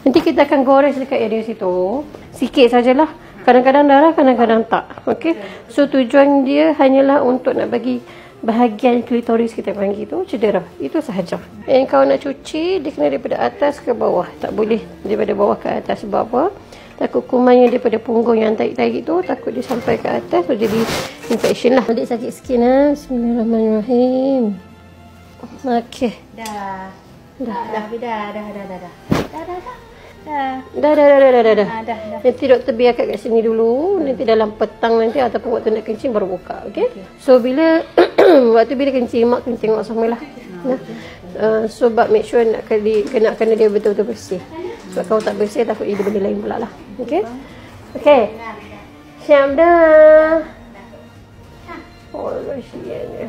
Nanti kita akan gores dekat area situ. Sikit sajalah. Kadang-kadang darah, kadang-kadang tak. Okey. So tujuan dia hanyalah untuk nak bagi bahagian klitoris kita panggil tu cedera. Itu sahaja. Yang kau nak cuci, dia kena daripada atas ke bawah. Tak boleh daripada bawah ke atas. Sebab apa? Takut kumannya daripada punggung yang tarik-tarik tu, takut dia sampai ke atas, so jadi infection lah. Adik sakit sikit lah. Bismillahirrahmanirrahim. Okey. Dah. Nanti doktor biar kat sini dulu. Nanti dalam petang nanti ataupun waktu nak kencing baru buka. Okay? So bila bila kencing, mak kena tengok sama lah. So but make sure nak kena dia betul-betul bersih. Sebab kalau tak bersih takut dia benda lain pula lah. Okay? Okay. Siap dah. Oh, kasihannya.